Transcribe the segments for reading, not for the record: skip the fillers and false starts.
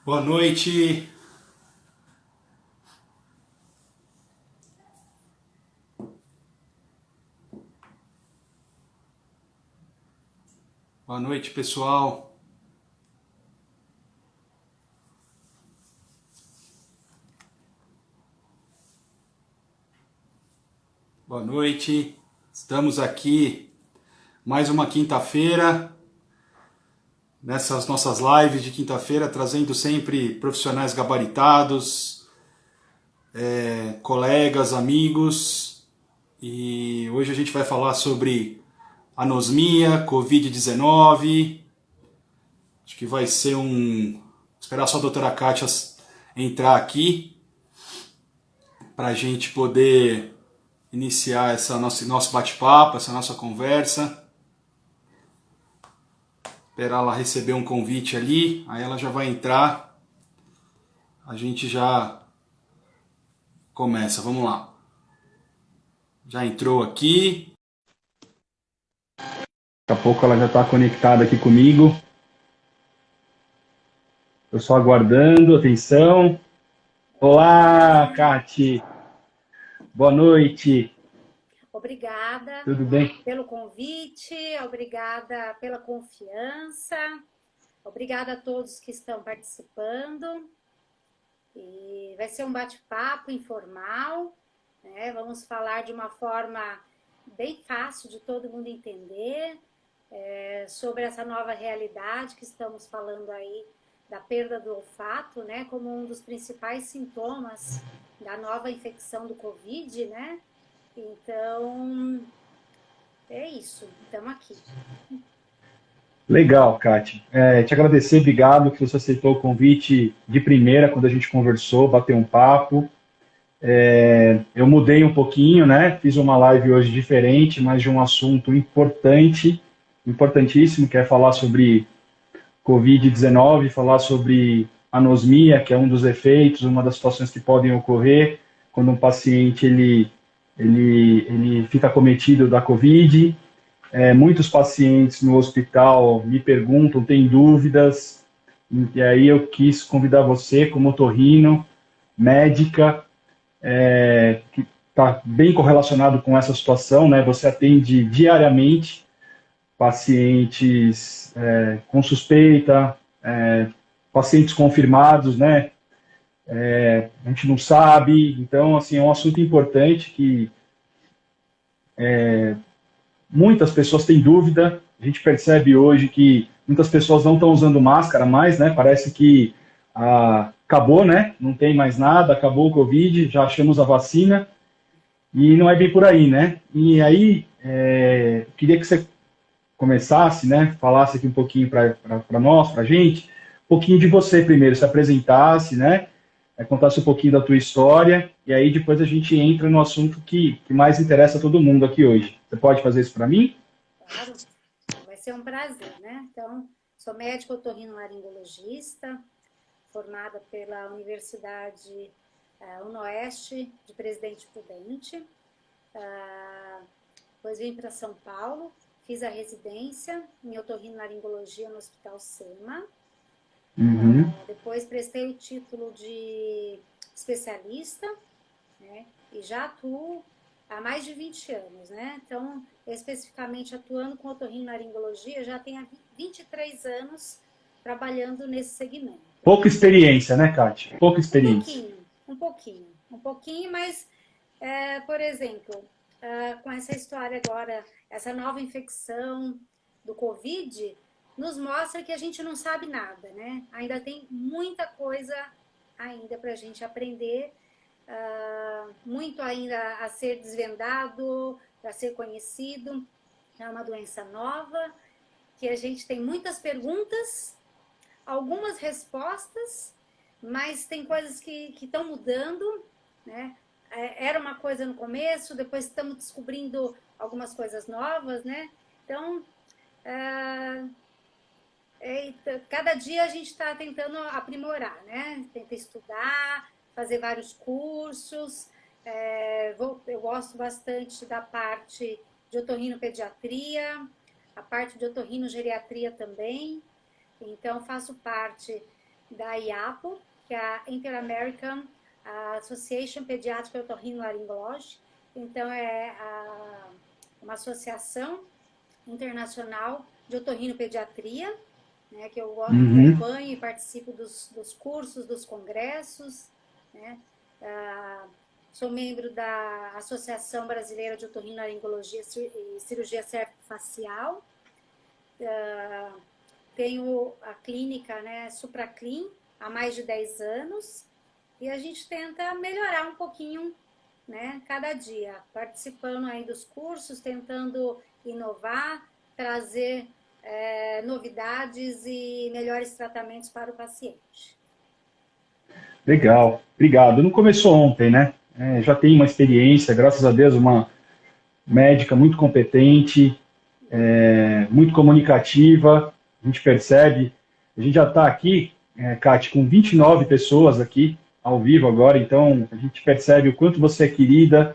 Boa noite. Boa noite, pessoal. Boa noite. Estamos aqui mais uma quinta-feira, nessas nossas lives de quinta-feira, trazendo sempre profissionais gabaritados, colegas, amigos. E hoje a gente vai falar sobre anosmia, Covid-19. Acho que vai ser esperar só a doutora Kátia entrar aqui para a gente poder iniciar nosso bate-papo, essa nossa conversa. Esperar ela receber um convite ali, aí ela já vai entrar. A gente já começa, vamos lá. Já entrou aqui. Daqui a pouco ela já está conectada aqui comigo. Eu só aguardando, atenção. Olá, Kati. Boa noite. Obrigada. Tudo bem? Pelo convite, obrigada pela confiança, obrigada a todos que estão participando. E vai ser um bate-papo informal, né? Vamos falar de uma forma bem fácil de todo mundo entender sobre essa nova realidade que estamos falando aí da perda do olfato, né? Como um dos principais sintomas da nova infecção do Covid, né? Então, é isso, estamos aqui. Legal, Kati. Te agradecer, obrigado que você aceitou o convite de primeira quando a gente conversou, bateu um papo. Eu mudei um pouquinho, né? Fiz uma live hoje diferente, mas de um assunto importante, importantíssimo, que é falar sobre Covid-19, falar sobre anosmia, que é um dos efeitos, uma das situações que podem ocorrer quando um paciente ele fica acometido da Covid. Muitos pacientes no hospital me perguntam, têm dúvidas, e aí eu quis convidar você, como otorrino, médica, que está bem correlacionado com essa situação, né? Você atende diariamente pacientes com suspeita, pacientes confirmados, né? A gente não sabe, então, assim, é um assunto importante que muitas pessoas têm dúvida. A gente percebe hoje que muitas pessoas não estão usando máscara mais, né? Parece que acabou, né? Não tem mais nada, acabou o Covid, já achamos a vacina e não é bem por aí, né? E aí, queria que você começasse, né? Falasse aqui um pouquinho para nós, para a gente, um pouquinho de você primeiro, se apresentasse, né? Contasse um pouquinho da tua história e aí depois a gente entra no assunto que mais interessa a todo mundo aqui hoje. Você pode fazer isso para mim? Claro, vai ser um prazer, né? Então, sou médica otorrinolaringologista, formada pela Universidade UnoOeste de Presidente Prudente. Depois vim para São Paulo, fiz a residência em otorrinolaringologia no Hospital SEMA. Uhum. Depois prestei o título de especialista, né? E já atuo há mais de 20 anos, né? Então, especificamente atuando com otorrinolaringologia, já tenho 23 anos trabalhando nesse segmento. Pouca experiência, né, Kátia? Pouca experiência. Um pouquinho, mas, por exemplo, com essa história agora, essa nova infecção do Covid, nos mostra que a gente não sabe nada, né? Ainda tem muita coisa ainda para a gente aprender, muito ainda a ser desvendado, a ser conhecido. É uma doença nova, que a gente tem muitas perguntas, algumas respostas, mas tem coisas que estão mudando, né? Era uma coisa no começo, depois estamos descobrindo algumas coisas novas, né? Então, cada dia a gente está tentando aprimorar, né? Tenta estudar, fazer vários cursos. Eu gosto bastante da parte de otorrinopediatria, a parte de otorrinogeriatria também. Então, faço parte da IAPO, que é a Inter-American Association Pediatric Otorrinolaringology. Então, uma associação internacional de otorrinopediatria, né, que eu acompanho e participo dos cursos, dos congressos, né? Sou membro da Associação Brasileira de Otorrinolaringologia e Cirurgia Cervicofacial. Tenho a clínica, né, Supraclin, há mais de 10 anos, e a gente tenta melhorar um pouquinho, né, cada dia, participando aí dos cursos, tentando inovar, trazer novidades e melhores tratamentos para o paciente. Legal, obrigado. Não começou ontem, né? Já tem uma experiência, graças a Deus, uma médica muito competente, muito comunicativa, a gente percebe. A gente já está aqui, Kate, com 29 pessoas aqui, ao vivo agora, então a gente percebe o quanto você é querida.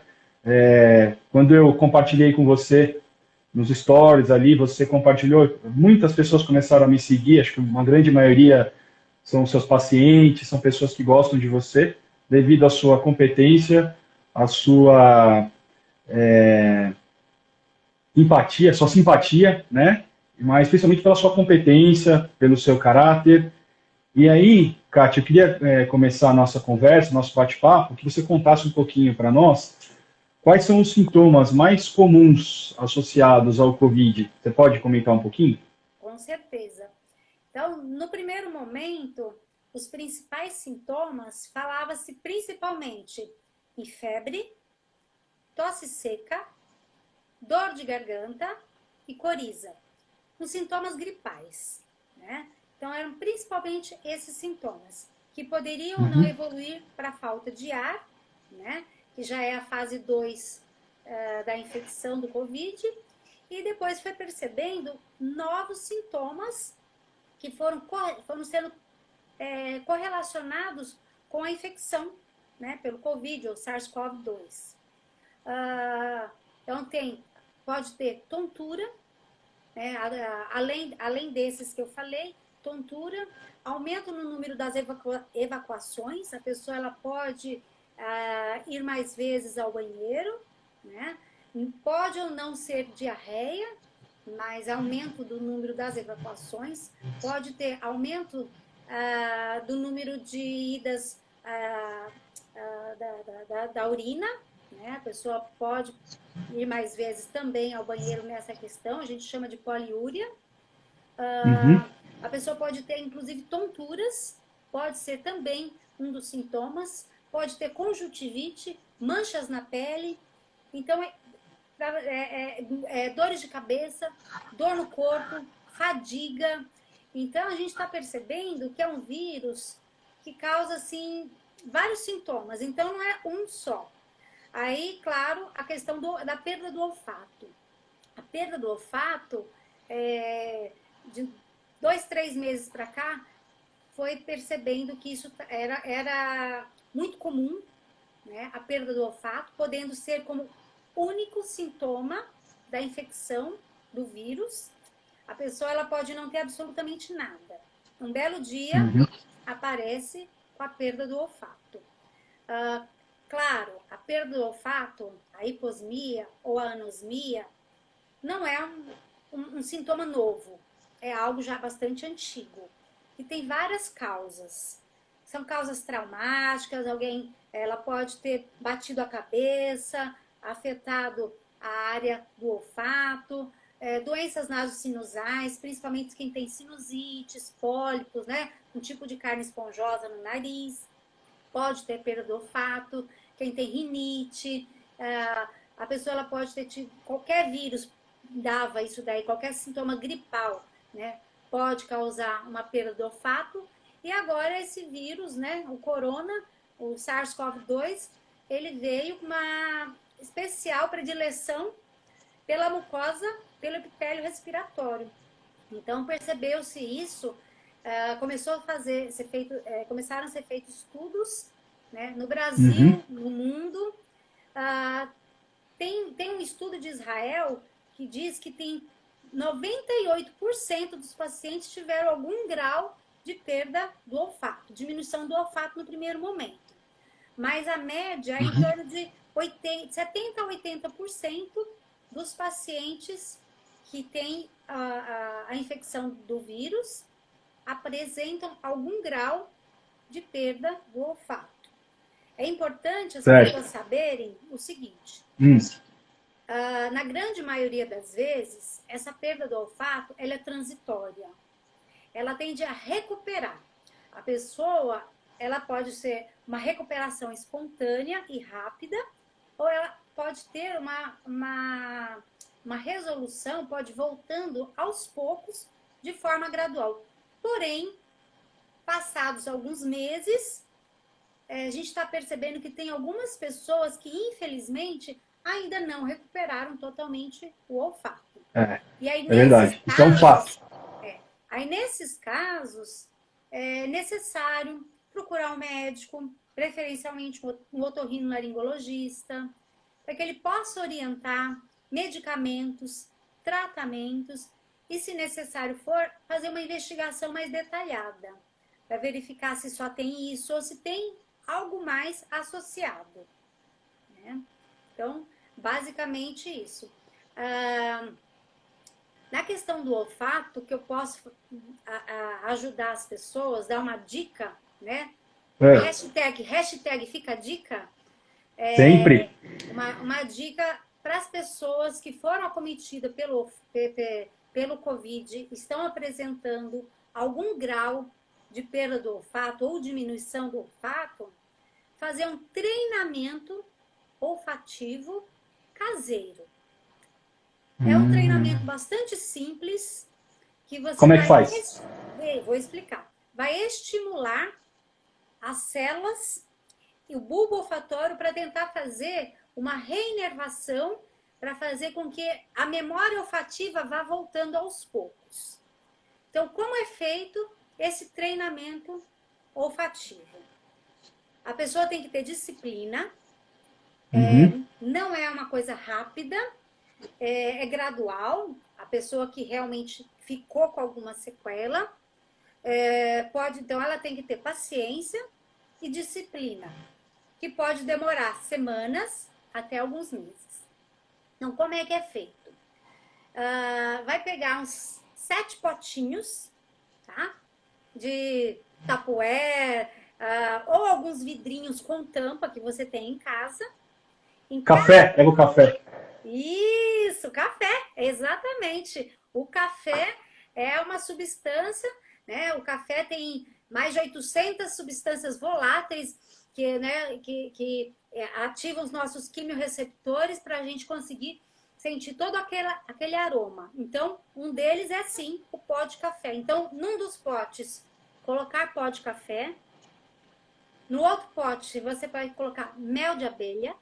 Quando eu compartilhei com você nos stories ali, você compartilhou, muitas pessoas começaram a me seguir, acho que uma grande maioria são seus pacientes, são pessoas que gostam de você, devido à sua competência, à sua empatia, sua simpatia, né? Mas principalmente pela sua competência, pelo seu caráter. E aí, Kátia, eu queria começar a nossa conversa, nosso bate-papo, que você contasse um pouquinho para nós quais são os sintomas mais comuns associados ao Covid. Você pode comentar um pouquinho? Com certeza. Então, no primeiro momento, os principais sintomas falava-se principalmente em febre, tosse seca, dor de garganta e coriza, os sintomas gripais, né? Então, eram principalmente esses sintomas, que poderiam ou não evoluir para falta de ar, né? Que já é a fase 2 da infecção do Covid, e depois foi percebendo novos sintomas que foram sendo correlacionados com a infecção, né, pelo Covid ou SARS-CoV-2. Então, pode ter tontura, né, além desses que eu falei, tontura, aumento no número das evacuações, a pessoa ela pode ir mais vezes ao banheiro, né, pode ou não ser diarreia, mas aumento do número das evacuações, pode ter aumento do número de idas da urina, né? A pessoa pode ir mais vezes também ao banheiro nessa questão, a gente chama de poliúria. A pessoa pode ter, inclusive, tonturas, pode ser também um dos sintomas, pode ter conjuntivite, manchas na pele, então dores de cabeça, dor no corpo, fadiga. Então, a gente está percebendo que é um vírus que causa, assim, vários sintomas. Então, não é um só. Aí, claro, a questão da perda do olfato. A perda do olfato, de 2, 3 meses para cá, foi percebendo que isso era muito comum, né? A perda do olfato, podendo ser como único sintoma da infecção do vírus. A pessoa ela pode não ter absolutamente nada. Um belo dia aparece com a perda do olfato. Claro, a perda do olfato, a hiposmia ou a anosmia, não é um sintoma novo. É algo já bastante antigo. E tem várias causas. São causas traumáticas, ela pode ter batido a cabeça, afetado a área do olfato, doenças nasosinusais, principalmente quem tem sinusites, pólipos, né? Um tipo de carne esponjosa no nariz, pode ter perda do olfato, quem tem rinite, a pessoa ela pode ter tido, qualquer vírus dava isso daí, qualquer sintoma gripal, né? Pode causar uma perda do olfato, e agora esse vírus, né, o corona, o SARS-CoV-2, ele veio com uma especial predileção pela mucosa, pelo epitélio respiratório. Então, percebeu-se isso, começaram a ser feitos estudos, né, no Brasil, no mundo. Tem um estudo de Israel que diz que tem 98% dos pacientes tiveram algum grau de perda do olfato, diminuição do olfato no primeiro momento. Mas a média é em torno de 70% a 80% dos pacientes que têm a infecção do vírus apresentam algum grau de perda do olfato. É importante as pessoas saberem o seguinte, na grande maioria das vezes, essa perda do olfato ela é transitória. Ela tende a recuperar. A pessoa, ela pode ser uma recuperação espontânea e rápida, ou ela pode ter uma resolução, pode ir voltando aos poucos, de forma gradual. Porém, passados alguns meses, a gente está percebendo que tem algumas pessoas que, infelizmente, ainda não recuperaram totalmente o olfato. E aí, é verdade. Isso é um fato. Aí, nesses casos, é necessário procurar um médico, preferencialmente um otorrinolaringologista, para que ele possa orientar medicamentos, tratamentos e, se necessário for, fazer uma investigação mais detalhada, para verificar se só tem isso ou se tem algo mais associado. Né? Então, basicamente isso. Na questão do olfato, que eu posso ajudar as pessoas, dar uma dica, né? Hashtag fica a dica. Sempre. Uma dica para as pessoas que foram acometidas pelo Covid, estão apresentando algum grau de perda do olfato ou diminuição do olfato, fazer um treinamento olfativo caseiro. É um treinamento bastante simples que você Como é que faz? Vou explicar. Vai estimular as células e o bulbo olfatório para tentar fazer uma reinervação, para fazer com que a memória olfativa vá voltando aos poucos. Então, como é feito esse treinamento olfativo? A pessoa tem que ter disciplina, não é uma coisa rápida, é gradual. A pessoa que realmente ficou com alguma sequela, então ela tem que ter paciência e disciplina, que pode demorar semanas até alguns meses. Então, como é que é feito? Vai pegar uns 7 potinhos, tá? De Tupperware, ou alguns vidrinhos com tampa que você tem em casa. Pega o café. Isso, café, exatamente. O café é uma substância, né? O café tem mais de 800 substâncias voláteis que ativam os nossos quimiorreceptores para a gente conseguir sentir todo aquele aroma. Então, um deles é, sim, o pó de café. Então, num dos potes, colocar pó de café. No outro pote, você pode colocar mel de abelha.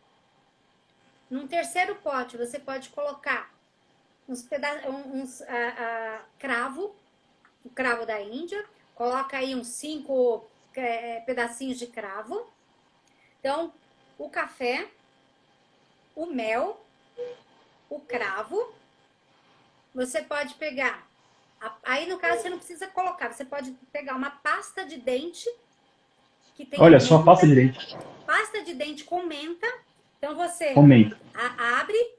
Num terceiro pote, você pode colocar cravo, o cravo da Índia. Coloca aí uns 5 pedacinhos de cravo. Então, o café, o mel, o cravo. Você pode pegar, aí no caso você não precisa colocar, você pode pegar uma pasta de dente que tem Olha só, pasta de dente. Pasta de dente com menta. Então você abre,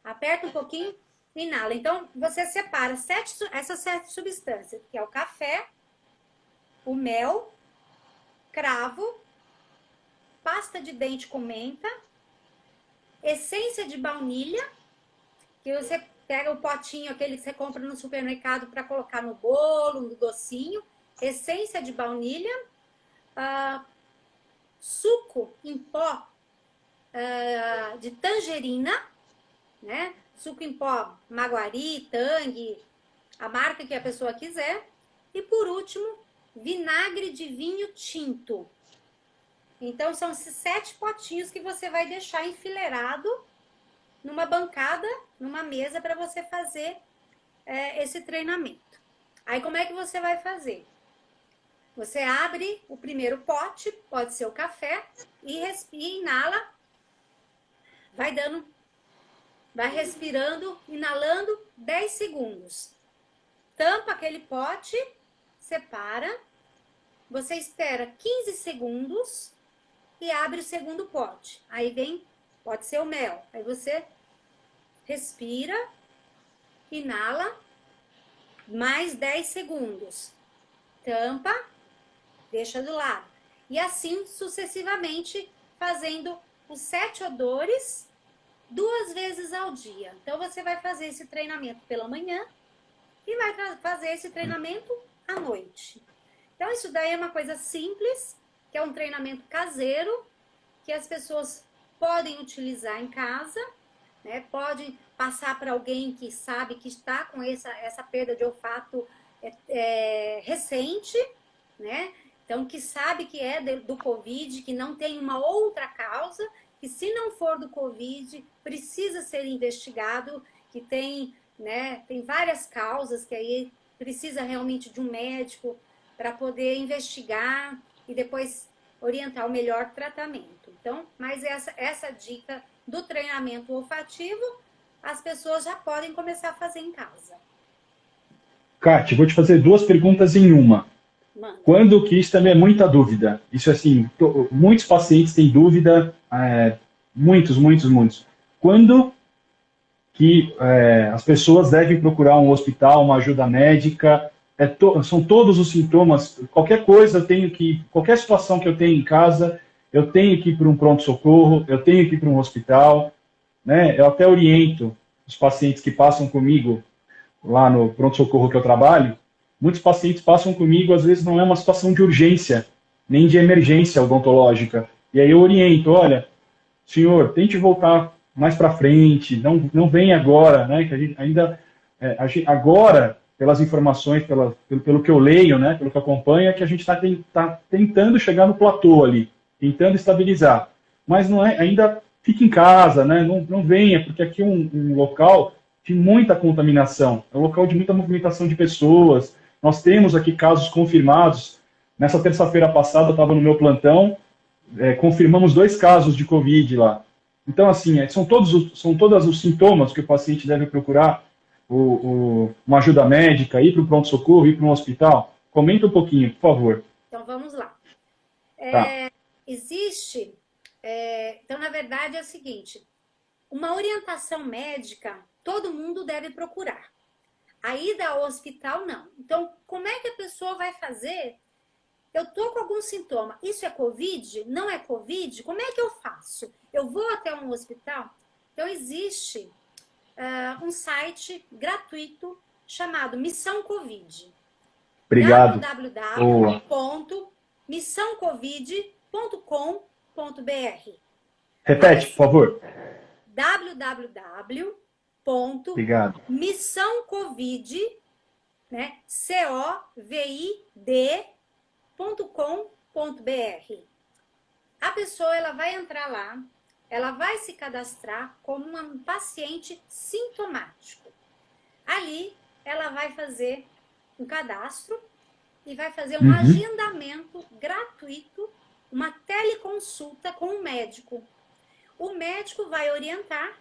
aperta um pouquinho, inala. Então você separa essas 7 substâncias, que é o café, o mel, cravo, pasta de dente com menta, essência de baunilha, que você pega o potinho, aquele que você compra no supermercado para colocar no bolo, no docinho, essência de baunilha, suco em pó de tangerina, né? Suco em pó Maguari, Tang, a marca que a pessoa quiser. E por último, vinagre de vinho tinto. Então são esses 7 potinhos que você vai deixar enfileirado numa bancada, numa mesa, para você fazer esse treinamento. Aí como é que você vai fazer? Você abre o primeiro pote, pode ser o café, e inala, vai respirando, inalando 10 segundos. Tampa aquele pote, separa, você espera 15 segundos e abre o segundo pote. Aí vem, pode ser o mel. Aí você respira, inala, mais 10 segundos. Tampa, deixa do lado. E assim sucessivamente, fazendo os 7 odores 2 vezes ao dia. Então, você vai fazer esse treinamento pela manhã e vai fazer esse treinamento à noite. Então, isso daí é uma coisa simples, que é um treinamento caseiro, que as pessoas podem utilizar em casa, né? Podem passar para alguém que sabe que está com essa perda de olfato recente, né? Então, que sabe que é do Covid, que não tem uma outra causa, que se não for do Covid, precisa ser investigado, que tem, né, tem várias causas, que aí precisa realmente de um médico para poder investigar e depois orientar o melhor tratamento. Então, mas essa dica do treinamento olfativo, as pessoas já podem começar a fazer em casa. Kátia, vou te fazer 2 perguntas em uma. Manda. Quando que isso também é muita dúvida? Isso assim, muitos pacientes têm dúvida, muitos. Quando que as pessoas devem procurar um hospital, uma ajuda médica? São todos os sintomas, qualquer coisa, qualquer situação que eu tenho em casa, eu tenho que ir para um pronto-socorro, eu tenho que ir para um hospital, né? Eu até oriento os pacientes que passam comigo lá no pronto-socorro que eu trabalho, muitos pacientes passam comigo, às vezes não é uma situação de urgência, nem de emergência odontológica. E aí eu oriento, olha, senhor, tente voltar mais para frente, não vem agora, né? Que a gente ainda, agora, pelas informações, pelo que eu leio, né? Pelo que eu acompanho, é que a gente tá tentando chegar no platô ali, tentando estabilizar. Mas não é, ainda fique em casa, né? Não venha, porque aqui é um local de muita contaminação, é um local de muita movimentação de pessoas. Nós temos aqui casos confirmados. Nessa terça-feira passada, eu estava no meu plantão, confirmamos 2 casos de Covid lá. Então, assim, são todos os sintomas que o paciente deve procurar uma ajuda médica, ir para o pronto-socorro, ir para um hospital. Comenta um pouquinho, por favor. Então, vamos lá. Tá. Existe... então, na verdade, é o seguinte. Uma orientação médica, todo mundo deve procurar. A ida ao hospital, não. Então, como é que a pessoa vai fazer? Eu tô com algum sintoma. Isso é Covid? Não é Covid? Como é que eu faço? Eu vou até um hospital? Então, existe um site gratuito chamado Missão Covid. Obrigado. www.missãocovid.com.br. Repete, por favor. www.missãocovid, né? covid.com.br. A pessoa ela vai entrar lá, ela vai se cadastrar como um paciente sintomático. Ali ela vai fazer um cadastro e vai fazer um agendamento gratuito, uma teleconsulta com o médico. O médico vai orientar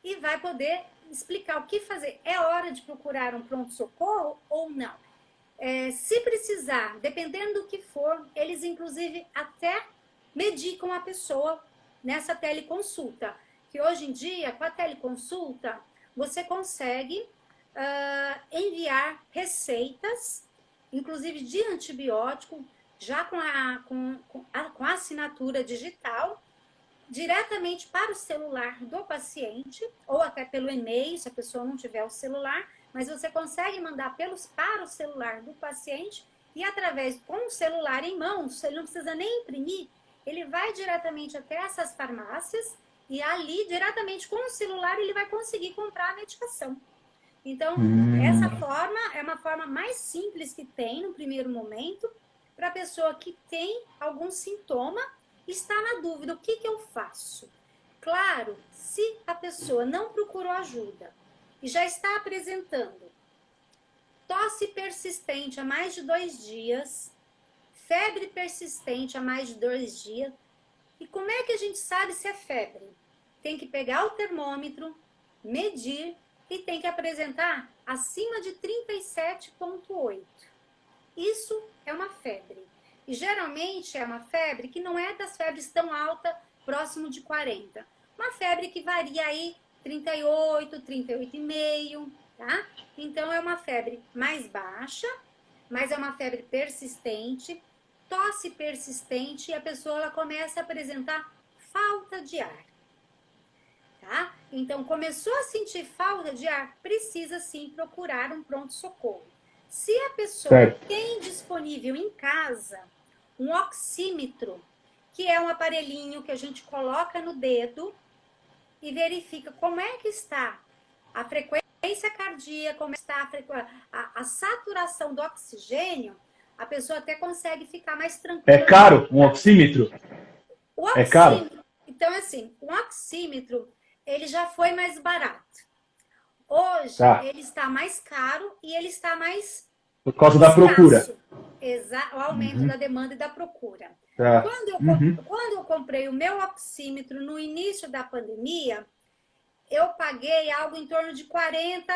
e vai poder explicar o que fazer. É hora de procurar um pronto-socorro ou não? Se precisar, dependendo do que for, eles inclusive até medicam a pessoa nessa teleconsulta. Que hoje em dia, com a teleconsulta, você consegue enviar receitas, inclusive de antibiótico, já com a assinatura digital, diretamente para o celular do paciente, ou até pelo e-mail, se a pessoa não tiver o celular, mas você consegue mandar para o celular do paciente e com o celular em mãos, ele não precisa nem imprimir, ele vai diretamente até essas farmácias e ali, diretamente com o celular, ele vai conseguir comprar a medicação. Então, essa forma é uma forma mais simples que tem no primeiro momento para a pessoa que tem algum sintoma e está na dúvida, o que eu faço? Claro, se a pessoa não procurou ajuda e já está apresentando tosse persistente há mais de 2 dias, febre persistente há mais de 2 dias, e como é que a gente sabe se é febre? Tem que pegar o termômetro, medir e tem que apresentar acima de 37,8. Isso é uma febre. E geralmente é uma febre que não é das febres tão alta, próximo de 40. Uma febre que varia aí 38, 38,5, tá? Então é uma febre mais baixa, mas é uma febre persistente, tosse persistente e a pessoa ela começa a apresentar falta de ar. Tá? Então, começou a sentir falta de ar, precisa sim procurar um pronto-socorro. Se a pessoa tem disponível em casa um oxímetro, que é um aparelhinho que a gente coloca no dedo e verifica como é que está a frequência cardíaca, como está a saturação do oxigênio, a pessoa até consegue ficar mais tranquila. É caro um oxímetro? O É caro? oxímetro, então assim, o oxímetro, ele já foi mais barato. Hoje, ele está mais caro e ele está mais por causa da procura. O aumento da demanda e da procura. Tá. Quando eu comprei o meu oxímetro no início da pandemia, eu paguei algo em torno de 40,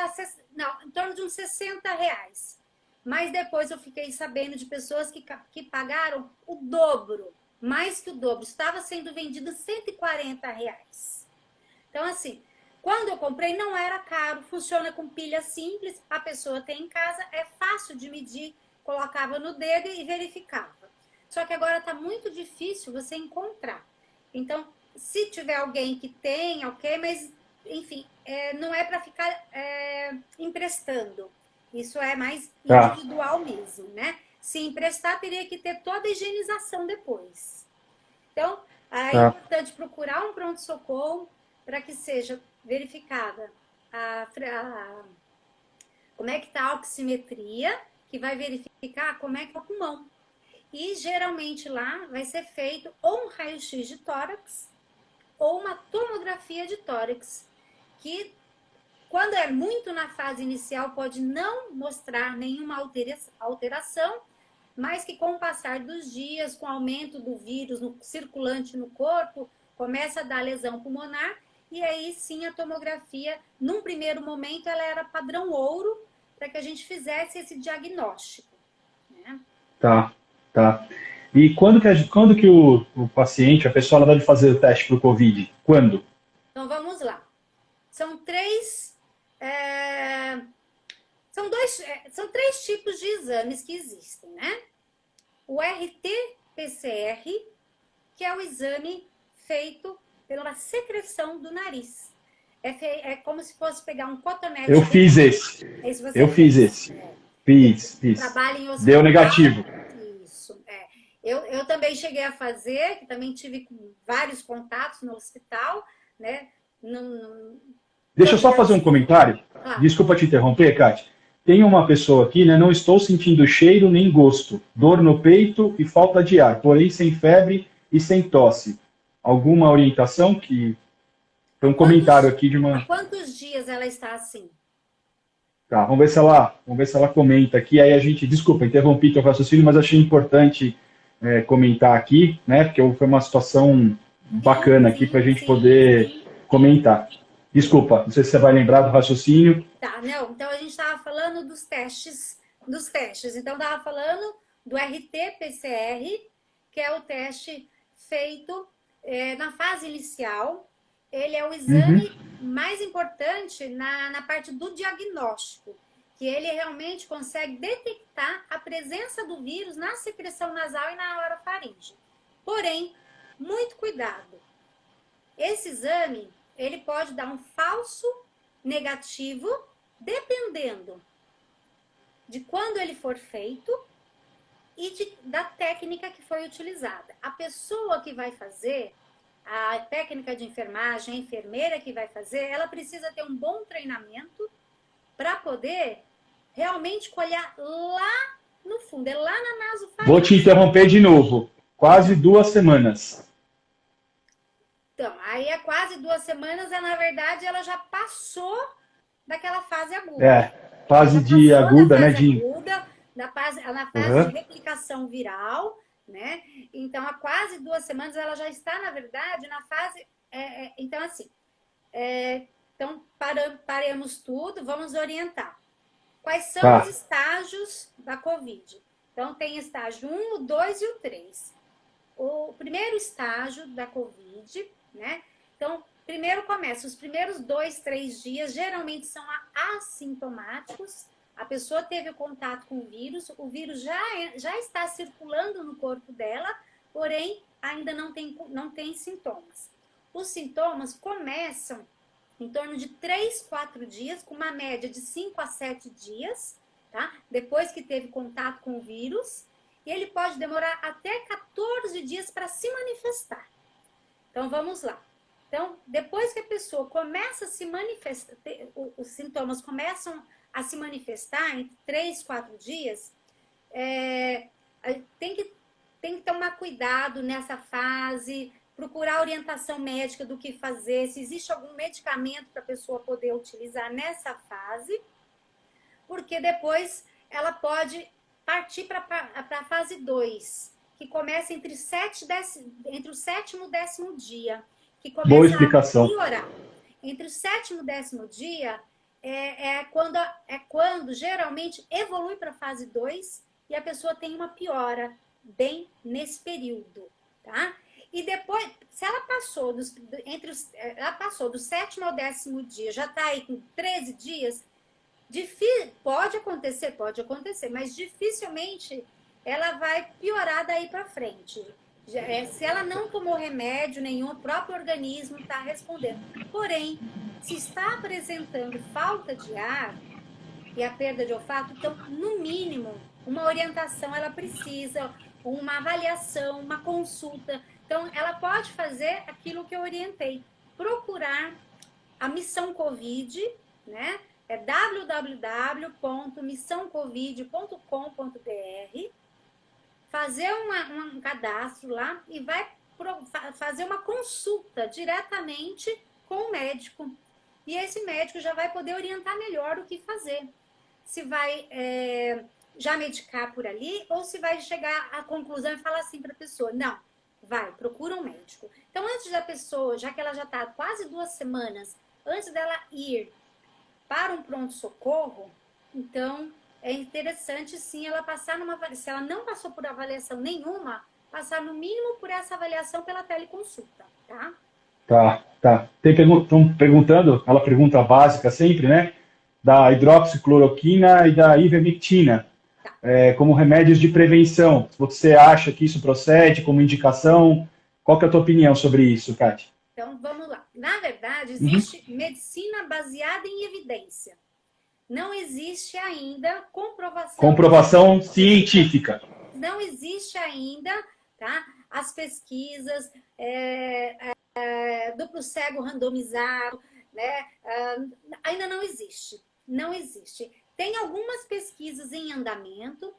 não, em torno de uns 60 reais. Mas depois eu fiquei sabendo de pessoas que pagaram o dobro, mais que o dobro. Estava sendo vendido 140 reais. Então, assim, quando eu comprei não era caro, funciona com pilha simples, a pessoa tem em casa, é fácil de medir, colocava no dedo e verificava. Só que agora está muito difícil você encontrar. Então, se tiver alguém que tem, ok, mas, enfim, não é para ficar emprestando. Isso é mais individual mesmo, né? Se emprestar, teria que ter toda a higienização depois. Então, é importante procurar um pronto-socorro para que seja verificada como é que está a oximetria, que vai verificar como é que é o pulmão. E geralmente lá vai ser feito ou um raio-x de tórax ou uma tomografia de tórax, que quando é muito na fase inicial pode não mostrar nenhuma alteração, mas que com o passar dos dias, com o aumento do vírus circulante no corpo, começa a dar lesão pulmonar, e aí sim a tomografia, num primeiro momento, ela era padrão ouro, para que a gente fizesse esse diagnóstico. Né? Tá. E quando que o paciente, a pessoa, ela deve fazer o teste para o Covid? Quando? Então vamos lá. São três tipos de exames que existem, né? O RT-PCR, que é o exame feito pela secreção do nariz. É como se fosse pegar um cotonete. Eu fiz esse. Fiz. Trabalho em hospital. Deu negativo. Isso. Eu também cheguei a fazer, que também tive vários contatos no hospital, né? Deixa eu só fazer um comentário. Desculpa te interromper, Kátia. Tem uma pessoa aqui, né? Não estou sentindo cheiro nem gosto, dor no peito e falta de ar, porém sem febre e sem tosse. Alguma orientação que... Foi um comentário aqui de uma... Há quantos dias ela está assim? Tá, vamos ver se ela comenta aqui. Aí a gente... Desculpa, interrompi teu raciocínio, mas achei importante comentar aqui, né? Porque foi uma situação bacana aqui para a gente poder comentar. Desculpa, não sei se você vai lembrar do raciocínio. Tá, não. Então a gente estava falando dos testes. Então estava falando do RT-PCR, que é o teste feito na fase inicial. Ele é o exame mais importante na parte do diagnóstico, que ele realmente consegue detectar a presença do vírus na secreção nasal e na orofaringe. Porém, muito cuidado. Esse exame, ele pode dar um falso negativo, dependendo de quando ele for feito e da técnica que foi utilizada. A pessoa que vai fazer, a técnica de enfermagem, a enfermeira que vai fazer, ela precisa ter um bom treinamento para poder realmente colher lá no fundo, lá na nasofaringe. Vou te interromper de novo. Quase 2 semanas. Então, aí é quase 2 semanas, na verdade, ela já passou daquela fase aguda. Fase de aguda, né, de... Na fase de replicação viral, né? Então, há quase 2 semanas ela já está, na verdade, na fase... então, assim, então paremos tudo, vamos orientar. Quais são os estágios da Covid? Então, tem estágio 1, o 2 e o 3. O primeiro estágio da Covid, né? Então, primeiro começa, os primeiros 2, 3 dias geralmente são assintomáticos. A pessoa teve contato com o vírus já está circulando no corpo dela, porém ainda não tem sintomas. Os sintomas começam em torno de 3, 4 dias, com uma média de 5 a 7 dias, tá? Depois que teve contato com o vírus, e ele pode demorar até 14 dias para se manifestar. Então, vamos lá. Então, depois que a pessoa começa a se manifestar, os sintomas começam a se manifestar em 3, 4 dias, tem que tomar cuidado nessa fase, procurar orientação médica do que fazer, se existe algum medicamento para a pessoa poder utilizar nessa fase, porque depois ela pode partir para a fase 2, que começa entre o 7º e 10º dia, que começa Boa explicação. a piorar. Entre o 7º e 10º dia quando geralmente evolui para a fase 2 e a pessoa tem uma piora bem nesse período, tá? E depois, se ela passou do 7º ao 10º dia, já está aí com 13 dias, pode acontecer, mas dificilmente ela vai piorar daí para frente. Se ela não tomou remédio nenhum, o próprio organismo está respondendo. Porém, se está apresentando falta de ar e a perda de olfato, então, no mínimo, uma orientação ela precisa, uma avaliação, uma consulta. Então, ela pode fazer aquilo que eu orientei, procurar a Missão Covid, né? É www.missãocovid.com.br, fazer um cadastro lá e vai fazer uma consulta diretamente com o médico. E esse médico já vai poder orientar melhor o que fazer. Se vai já medicar por ali ou se vai chegar à conclusão e falar assim para a pessoa, não, procura um médico. Então, antes da pessoa, já que ela já está quase 2 semanas, antes dela ir para um pronto-socorro, então é interessante sim ela passar se ela não passou por avaliação nenhuma, passar no mínimo por essa avaliação pela teleconsulta, tá? Tá. Estão perguntando, aquela pergunta básica sempre, né? Da hidroxicloroquina e da ivermectina, como remédios de prevenção. Você acha que isso procede como indicação? Qual que é a tua opinião sobre isso, Kátia? Então, vamos lá. Na verdade, existe medicina baseada em evidência. Não existe ainda comprovação científica. Não existe ainda, tá? As pesquisas, duplo cego randomizado, né? Ainda não existe. Não existe. Tem algumas pesquisas em andamento.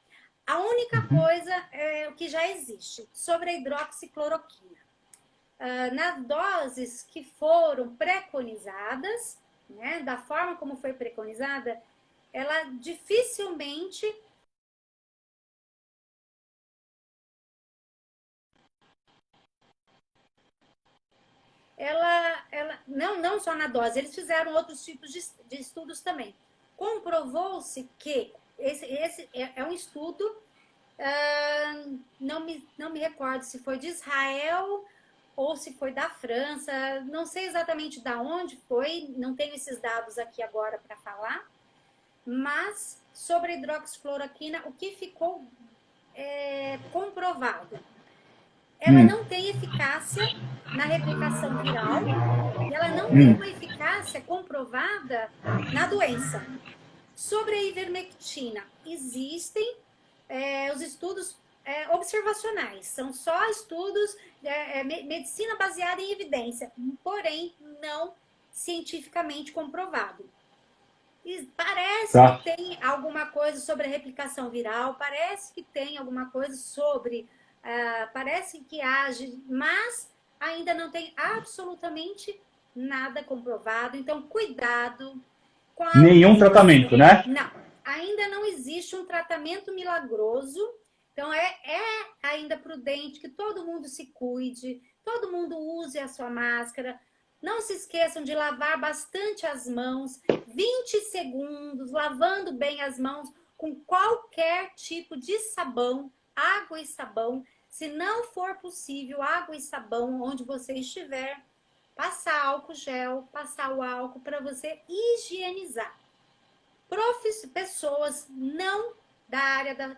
A única coisa é o que já existe sobre a hidroxicloroquina. Nas doses que foram preconizadas, né, da forma como foi preconizada, ela dificilmente não só na dose, eles fizeram outros tipos de estudos também. Comprovou-se que esse é um estudo, não me recordo se foi de Israel ou se foi da França, não sei exatamente de onde foi, não tenho esses dados aqui agora para falar, mas sobre a hidroxicloroquina, o que ficou comprovado? Ela não tem eficácia na replicação viral e ela não tem uma eficácia comprovada na doença. Sobre a ivermectina, existem os estudos observacionais, são só estudos medicina baseada em evidência, porém não cientificamente comprovado. E parece que tem alguma coisa sobre a replicação viral, parece que tem alguma coisa sobre, parece que age, mas ainda não tem absolutamente nada comprovado, então cuidado com a nenhum tratamento, né? Não, ainda não existe um tratamento milagroso. Então, é ainda prudente que todo mundo se cuide, todo mundo use a sua máscara. Não se esqueçam de lavar bastante as mãos, 20 segundos, lavando bem as mãos, com qualquer tipo de sabão, água e sabão. Se não for possível, água e sabão, onde você estiver, passar álcool gel, passar o álcool para você higienizar. Pessoas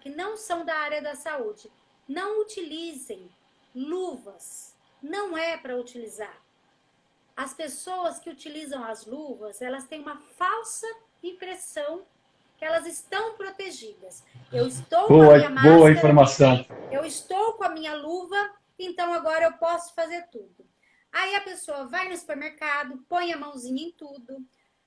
que não são da área da saúde, não utilizem luvas. Não é para utilizar. As pessoas que utilizam as luvas, elas têm uma falsa impressão que elas estão protegidas. Eu estou com a minha máscara, boa informação. eu estou com a minha luva, então agora eu posso fazer tudo. Aí a pessoa vai no supermercado, põe a mãozinha em tudo,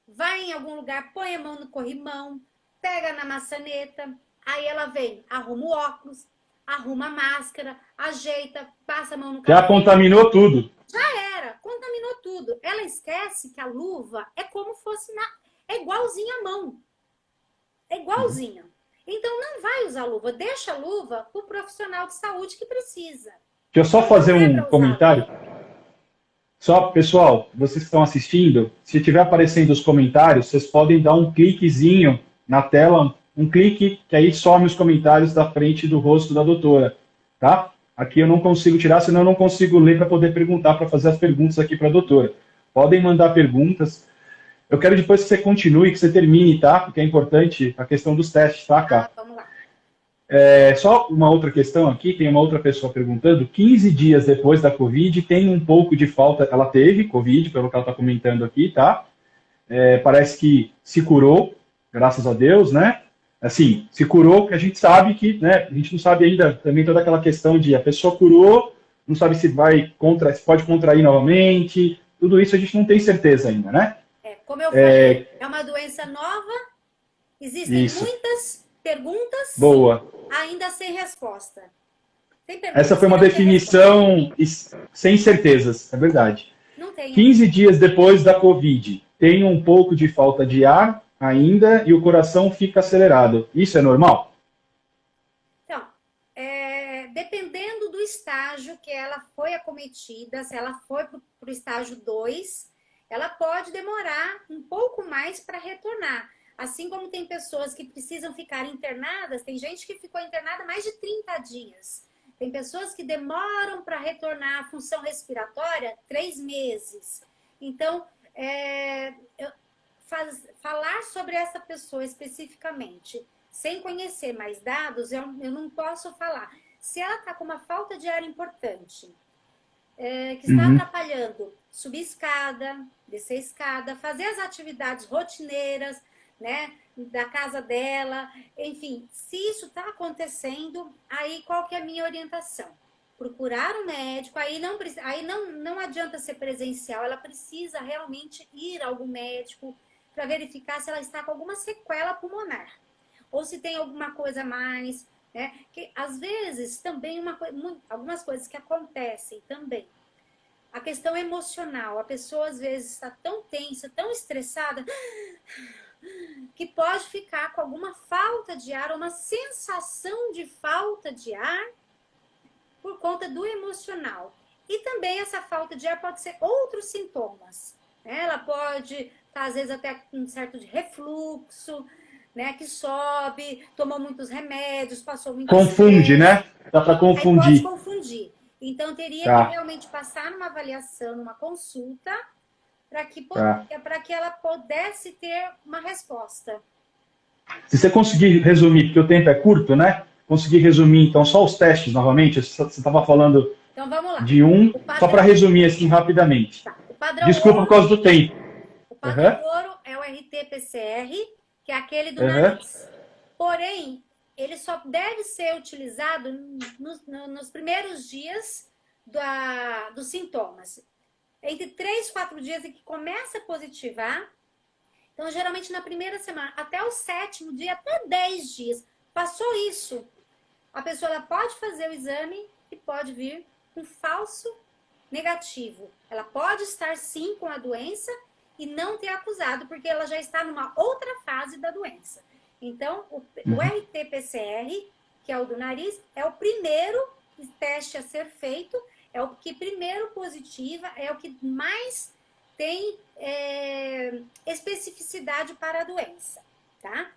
vai em algum lugar, põe a mão no corrimão, pega na maçaneta, aí ela vem, arruma o óculos, arruma a máscara, ajeita, passa a mão no cabelo. Já contaminou tudo. Contaminou tudo. Ela esquece que a luva é como fosse é igualzinha a mão. É igualzinha. Então não vai usar luva, deixa a luva pro profissional de saúde que precisa. Deixa eu só fazer um comentário. Só, pessoal, vocês que estão assistindo, se estiver aparecendo os comentários, vocês podem dar um cliquezinho na tela, um clique, que aí some os comentários da frente do rosto da doutora, tá? Aqui eu não consigo tirar, senão eu não consigo ler para poder perguntar, para fazer as perguntas aqui para a doutora. Podem mandar perguntas. Eu quero depois que você continue, que você termine, tá? Porque é importante a questão dos testes, tá, Cá? Vamos lá. Só uma outra questão aqui, tem uma outra pessoa perguntando, 15 dias depois da Covid, tem um pouco de falta, ela teve Covid, pelo que ela está comentando aqui, tá? Parece que se curou, graças a Deus, né? Assim, se curou, porque a gente sabe que, né, a gente não sabe ainda também toda aquela questão de a pessoa curou, não sabe se se pode contrair novamente, tudo isso a gente não tem certeza ainda, né? Como eu falei, é uma doença nova, existem muitas perguntas ainda sem resposta. Essa foi uma definição sem certezas, é verdade. Não tem. 15 dias depois da Covid, tem um pouco de falta de ar ainda e o coração fica acelerado. Isso é normal? Então, dependendo do estágio que ela foi acometida, se ela foi para o estágio 2, ela pode demorar um pouco mais para retornar. Assim como tem pessoas que precisam ficar internadas, tem gente que ficou internada mais de 30 dias. Tem pessoas que demoram para retornar à função respiratória 3 meses. Então, falar sobre essa pessoa especificamente, sem conhecer mais dados, eu não posso falar. Se ela está com uma falta de ar importante, que está atrapalhando subir escada, descer escada, fazer as atividades rotineiras, né, da casa dela, enfim, se isso está acontecendo, aí qual que é a minha orientação? Procurar um médico, aí não adianta ser presencial, ela precisa realmente ir a algum médico para verificar se ela está com alguma sequela pulmonar, ou se tem alguma coisa a mais, né, que às vezes também algumas coisas que acontecem também. A questão emocional, a pessoa às vezes está tão tensa, tão estressada, que pode ficar com alguma falta de ar, uma sensação de falta de ar por conta do emocional. E também essa falta de ar pode ser outros sintomas, né? Ela pode estar às vezes até com um certo de refluxo, né? Que sobe, tomou muitos remédios, passou muito Confunde, né? Dá para confundir. Aí pode confundir. Então, teria que realmente passar numa avaliação, numa consulta, para que ela pudesse ter uma resposta. Se você conseguir resumir, porque o tempo é curto, né? Conseguir resumir, então, só os testes novamente. Você estava falando então, vamos lá. De só para resumir assim rapidamente. Tá. O padrão Desculpa ouro, por causa do tempo. O padrão ouro é o RT-PCR, que é aquele do nariz. Porém, ele só deve ser utilizado nos primeiros dias dos sintomas. Entre 3 e 4 dias em que começa a positivar. Então, geralmente na primeira semana, até o 7º dia, até 10 dias. Passou isso, a pessoa ela pode fazer o exame e pode vir com falso negativo. Ela pode estar sim com a doença e não ter acusado, porque ela já está numa outra fase da doença. Então, o RT-PCR, que é o do nariz, é o primeiro teste a ser feito, é o que primeiro positiva, é o que mais tem especificidade para a doença, tá?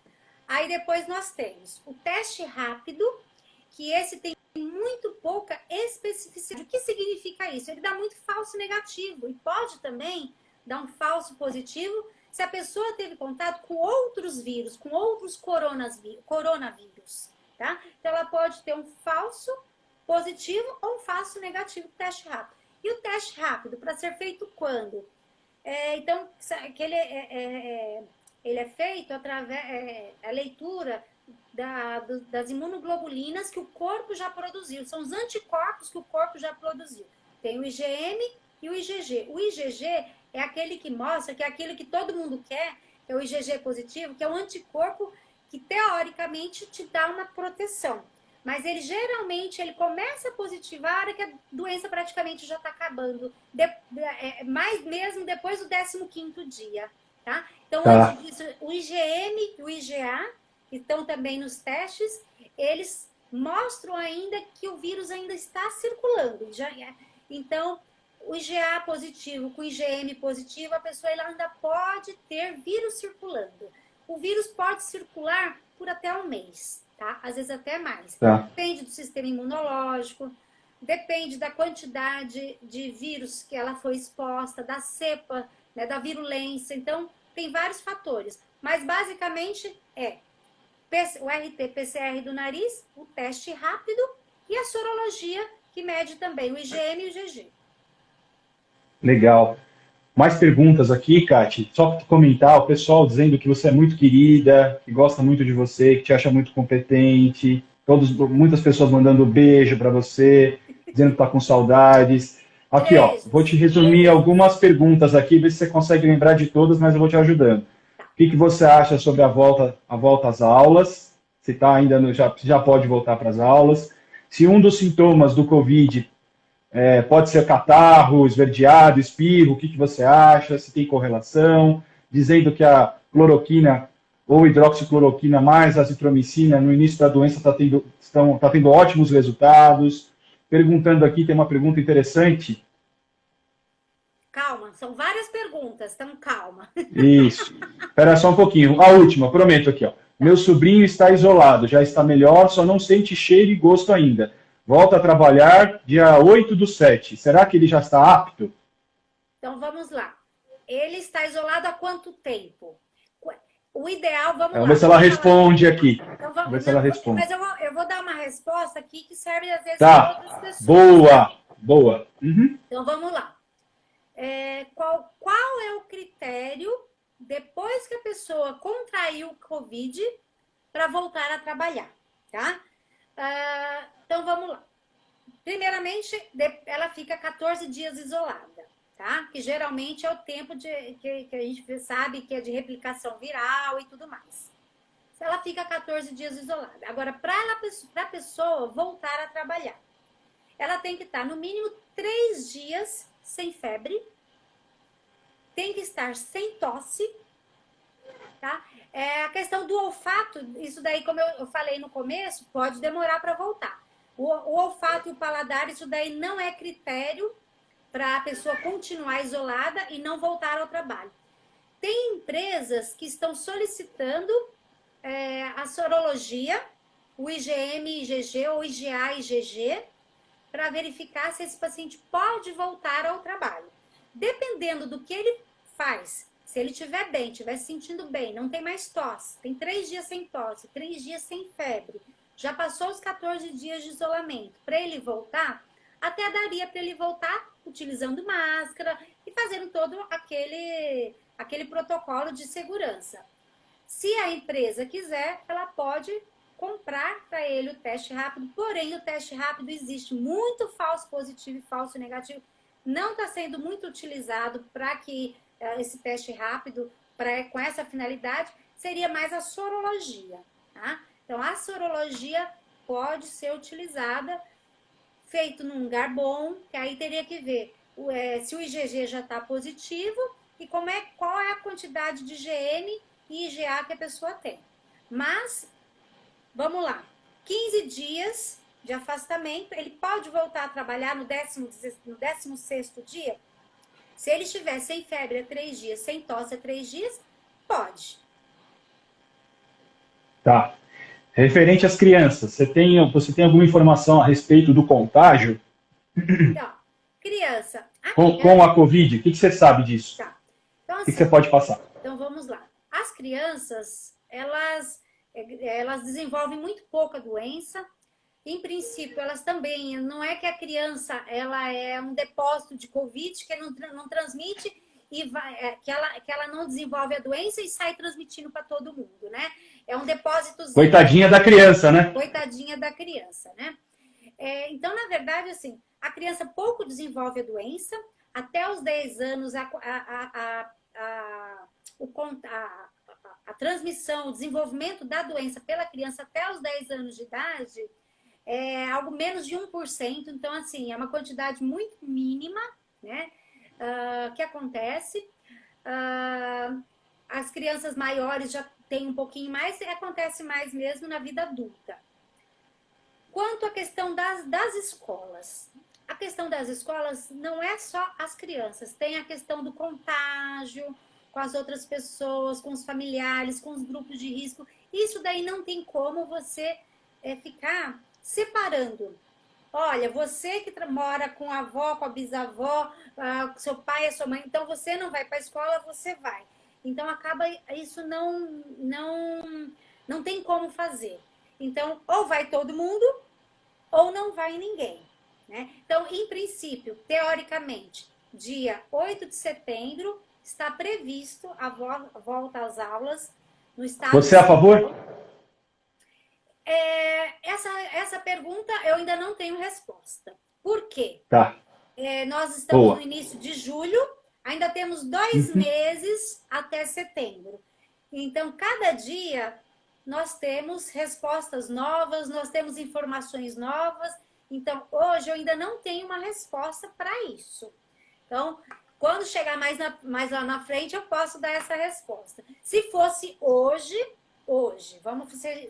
Aí depois nós temos o teste rápido, que esse tem muito pouca especificidade. O que significa isso? Ele dá muito falso negativo e pode também dar um falso positivo se a pessoa teve contato com outros vírus, com outros coronavírus, tá? Então ela pode ter um falso positivo ou um falso negativo do teste rápido. E o teste rápido, para ser feito quando? Então, que ele é feito através da leitura das imunoglobulinas que o corpo já produziu. São os anticorpos que o corpo já produziu. Tem o IgM e o IgG. O IgG é aquele que mostra, que é aquilo que todo mundo quer, que é o IgG positivo, que é um anticorpo que, teoricamente, te dá uma proteção. Mas ele geralmente ele começa a positivar a hora que a doença praticamente já está acabando. Mais mesmo depois do 15º dia. Tá? Então, antes disso, o IgM e o IgA, que estão também nos testes, eles mostram ainda que o vírus ainda está circulando. Então, o IgA positivo com o IgM positivo, a pessoa ainda pode ter vírus circulando. O vírus pode circular por até um mês, tá? Às vezes até mais. Depende do sistema imunológico, depende da quantidade de vírus que ela foi exposta, da cepa, né, da virulência. Então, tem vários fatores. Mas, basicamente, o RT-PCR do nariz, o teste rápido e a sorologia, que mede também o IgM e o IgG. Legal. Mais perguntas aqui, Kati. Só para comentar, o pessoal dizendo que você é muito querida, que gosta muito de você, que te acha muito competente. Muitas pessoas mandando beijo para você, dizendo que está com saudades. Aqui, ó, vou te resumir algumas perguntas aqui, ver se você consegue lembrar de todas, mas eu vou te ajudando. O que você acha sobre a volta às aulas? Se está ainda já pode voltar para as aulas? Se um dos sintomas do Covid pode ser catarro, esverdeado, espirro, o que você acha? Se tem correlação? Dizendo que a cloroquina ou hidroxicloroquina mais azitromicina no início da doença está tendo ótimos resultados. Perguntando aqui, tem uma pergunta interessante. Calma, são várias perguntas, então calma. Isso. Espera só um pouquinho. A última, prometo aqui, ó. Meu sobrinho está isolado, já está melhor, só não sente cheiro e gosto ainda. Volta a trabalhar dia 8/7. Será que ele já está apto? Então vamos lá. Ele está isolado há quanto tempo? O ideal, Vamos ver se ela responde aqui. Então, vamos ver se ela responde. Mas eu vou dar uma resposta aqui que serve às vezes para outras pessoas. Boa, boa. Uhum. Então vamos lá. Qual é o critério depois que a pessoa contraiu o Covid para voltar a trabalhar, tá? Então vamos lá. Primeiramente, ela fica 14 dias isolada, tá? Que geralmente é o tempo que a gente sabe que é de replicação viral e tudo mais. Ela fica 14 dias isolada. Agora, para a pessoa voltar a trabalhar, ela tem que estar no mínimo 3 dias sem febre, tem que estar sem tosse, tá? A questão do olfato, isso daí, como eu falei no começo, pode demorar para voltar. O olfato e o paladar, isso daí não é critério para a pessoa continuar isolada e não voltar ao trabalho. Tem empresas que estão solicitando a sorologia, o IgM, IgG ou IgA, IgG, para verificar se esse paciente pode voltar ao trabalho. Dependendo do que ele faz, se ele estiver bem, estiver se sentindo bem, não tem mais tosse, tem 3 dias sem tosse, 3 dias sem febre, já passou os 14 dias de isolamento, para ele voltar, até daria para ele voltar utilizando máscara e fazendo todo aquele protocolo de segurança. Se a empresa quiser, ela pode comprar para ele o teste rápido, porém o teste rápido existe muito falso positivo e falso negativo, não está sendo muito utilizado para que esse teste rápido, com essa finalidade, seria mais a sorologia, tá? Então, a sorologia pode ser utilizada, feito num lugar bom, que aí teria que ver se o IgG já está positivo e qual é a quantidade de IgM e IgA que a pessoa tem. Mas, vamos lá, 15 dias de afastamento, ele pode voltar a trabalhar no 16º dia? Se ele estiver sem febre há 3 dias, sem tosse há 3 dias, pode. Tá. Referente às crianças, você tem alguma informação a respeito do contágio Então, criança. com a Covid? O que você sabe disso? Tá. Então, O que assim, você pode passar? então vamos lá. As crianças, elas desenvolvem muito pouca doença. Em princípio, elas também, não é que a criança ela é um depósito de Covid que não transmite e que ela não desenvolve a doença e sai transmitindo para todo mundo, né? É um depósitozinho. Coitadinha da criança, né? Coitadinha da criança, né? Então, na verdade, assim, a criança pouco desenvolve a doença, até os 10 anos a transmissão, o desenvolvimento da doença pela criança até os 10 anos de idade é algo menos de 1%, então, assim, é uma quantidade muito mínima, né, que acontece. As crianças maiores já têm um pouquinho mais, e acontece mais mesmo na vida adulta. Quanto à questão das escolas, a questão das escolas não é só as crianças, tem a questão do contágio com as outras pessoas, com os familiares, com os grupos de risco. Isso daí não tem como você ficar separando. Olha, você que mora com a avó, com a bisavó, seu pai e sua mãe, então você não vai para a escola, você vai. Então acaba isso não tem como fazer. Então, ou vai todo mundo, ou não vai ninguém, né? Então, em princípio, teoricamente, dia 8 de setembro, está previsto a volta às aulas no estado. Você é a favor? Essa pergunta eu ainda não tenho resposta. Por quê? Tá. Nós estamos no início de julho, ainda temos 2 meses até setembro. Então, cada dia nós temos respostas novas, nós temos informações novas. Então, hoje eu ainda não tenho uma resposta para isso. Então, quando chegar mais lá na frente, eu posso dar essa resposta. Se fosse hoje,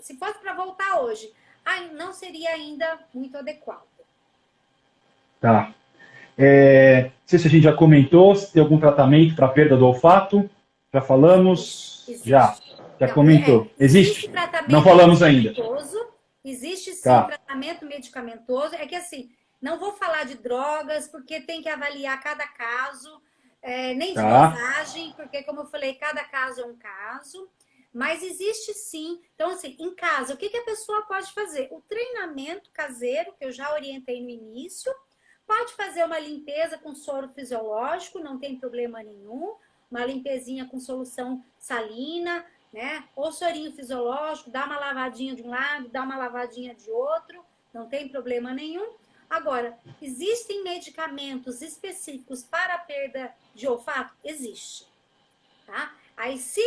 se fosse para voltar hoje, não seria ainda muito adequado. Tá. Não sei se a gente já comentou, se tem algum tratamento para perda do olfato. Já falamos? Existe. Já comentou. Existe? Tratamento não falamos ainda. Existe sim Tá. tratamento medicamentoso. É que assim, não vou falar de drogas, porque tem que avaliar cada caso, nem de dosagem, porque como eu falei, cada caso é um caso. Mas existe sim. Então, assim, em casa, o que a pessoa pode fazer? O treinamento caseiro, que eu já orientei no início, pode fazer uma limpeza com soro fisiológico, não tem problema nenhum. Uma limpezinha com solução salina, né? Ou sorinho fisiológico, dá uma lavadinha de um lado, dá uma lavadinha de outro, não tem problema nenhum. Agora, existem medicamentos específicos para a perda de olfato? Existe, tá? Aí, se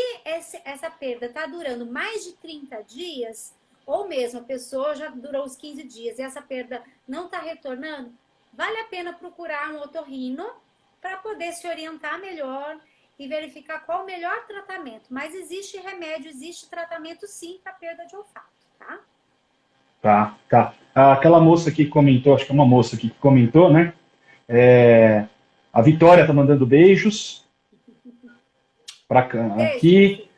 essa perda está durando mais de 30 dias, ou mesmo a pessoa já durou os 15 dias e essa perda não está retornando, vale a pena procurar um otorrino para poder se orientar melhor e verificar qual o melhor tratamento. Mas existe remédio, existe tratamento sim para perda de olfato, tá? Tá. Aquela moça que comentou, acho que é uma moça que comentou, né? A Vitória está mandando beijos. Aqui,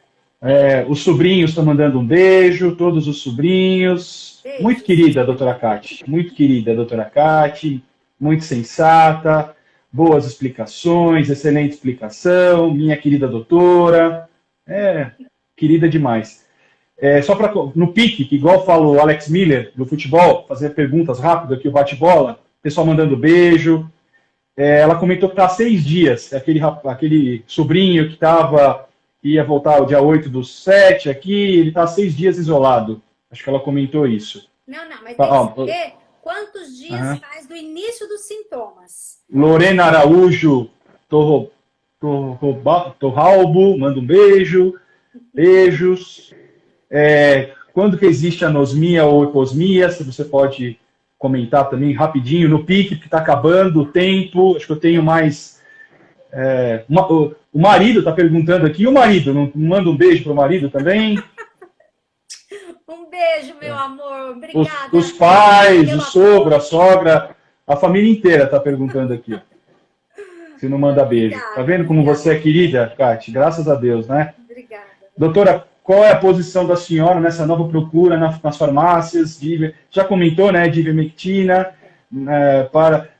os sobrinhos estão mandando um beijo, todos os sobrinhos. Beijo. Muito querida, doutora Cate, muito sensata, boas explicações, excelente explicação, minha querida doutora, querida demais. Só para no pique, que igual falou o Alex Miller, do futebol, fazer perguntas rápidas aqui, o bate-bola, pessoal mandando beijo. Ela comentou que está há 6 dias, aquele sobrinho que ia voltar o dia 8/7 aqui, ele está há 6 dias isolado. Acho que ela comentou isso. Não, mas tem que ver quantos dias faz do início dos sintomas. Lorena Araújo Torralbo, manda um beijo. Beijos. Quando que existe anosmia ou hiposmia, se você pode comentar também rapidinho, no pique, que está acabando o tempo, acho que eu tenho mais... o marido está perguntando aqui, o marido, não manda um beijo para o marido também? Um beijo, meu amor, obrigada. Os pais, o sogro, a sogra, a família inteira está perguntando aqui. Se não manda beijo. Tá vendo como você é querida, Cate? Graças a Deus, né? Obrigada. Doutora, qual é a posição da senhora nessa nova procura nas farmácias? Já comentou, né, de ivermectina,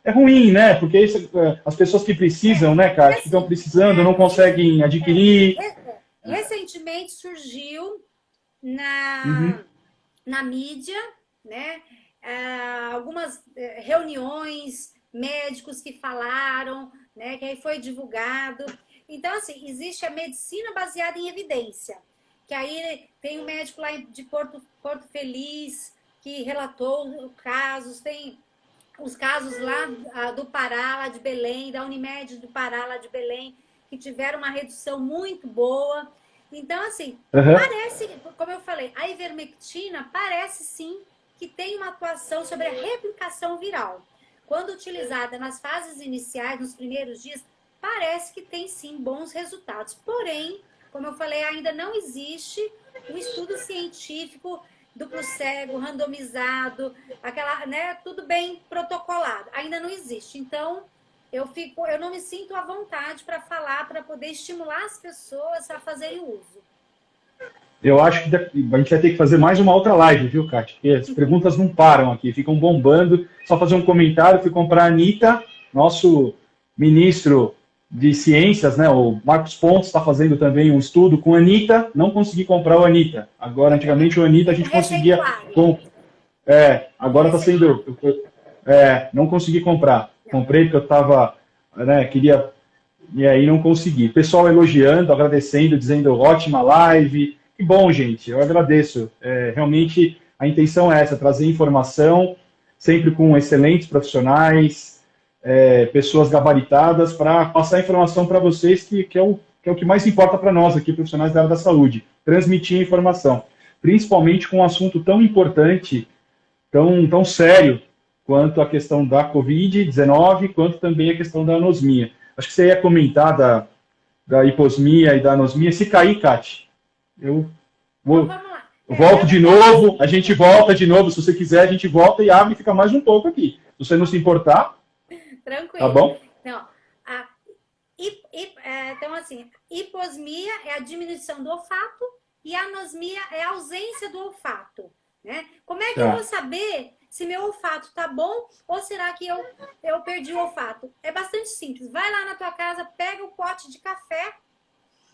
é ruim, né? Porque isso, as pessoas que precisam, né, cara, que estão precisando, não conseguem adquirir. Recentemente surgiu na, Uhum. na mídia, né, algumas reuniões, médicos que falaram, né, que aí foi divulgado. Então, assim, existe a medicina baseada em evidência, que aí tem um médico lá de Porto Feliz que relatou casos, tem os casos lá do Pará, lá de Belém, da Unimed do Pará, lá de Belém, que tiveram uma redução muito boa. Então, assim, parece, como eu falei, a ivermectina parece sim que tem uma atuação sobre a replicação viral. Quando utilizada nas fases iniciais, nos primeiros dias, parece que tem sim bons resultados. Porém, como eu falei, ainda não existe um estudo científico duplo cego, randomizado, aquela, né, tudo bem protocolado. Ainda não existe. Então, eu não me sinto à vontade para falar, para poder estimular as pessoas a fazerem uso. Eu acho que a gente vai ter que fazer mais uma outra live, viu, Kátia? Porque as perguntas não param aqui, ficam bombando. Só fazer um comentário, fui comprar a Anitta, nosso ministro de ciências, né? O Marcos Pontes está fazendo também um estudo com a Anitta, não consegui comprar o Anitta. Agora, antigamente o Anitta a gente conseguia... agora está sendo... não consegui comprar. Comprei porque eu estava... Né, queria... E aí não consegui. Pessoal elogiando, agradecendo, dizendo ótima live. Que bom, gente, eu agradeço. Realmente a intenção é essa, trazer informação, sempre com excelentes profissionais, pessoas gabaritadas, para passar informação para vocês, que é o que mais importa para nós aqui, profissionais da área da saúde, transmitir informação, principalmente com um assunto tão importante, tão sério, quanto a questão da Covid-19, quanto também a questão da anosmia. Acho que você ia comentar da hiposmia e da anosmia. Se cair, Kati, eu volto de novo, a gente volta de novo, se você quiser, a gente volta e abre e fica mais um pouco aqui. Se você não se importar, tranquilo. Tá bom? Não, então, assim, hiposmia é a diminuição do olfato e a anosmia é a ausência do olfato, né? Como é que eu vou saber se meu olfato tá bom ou será que eu perdi o olfato? É bastante simples. Vai lá na tua casa, pega o pote de café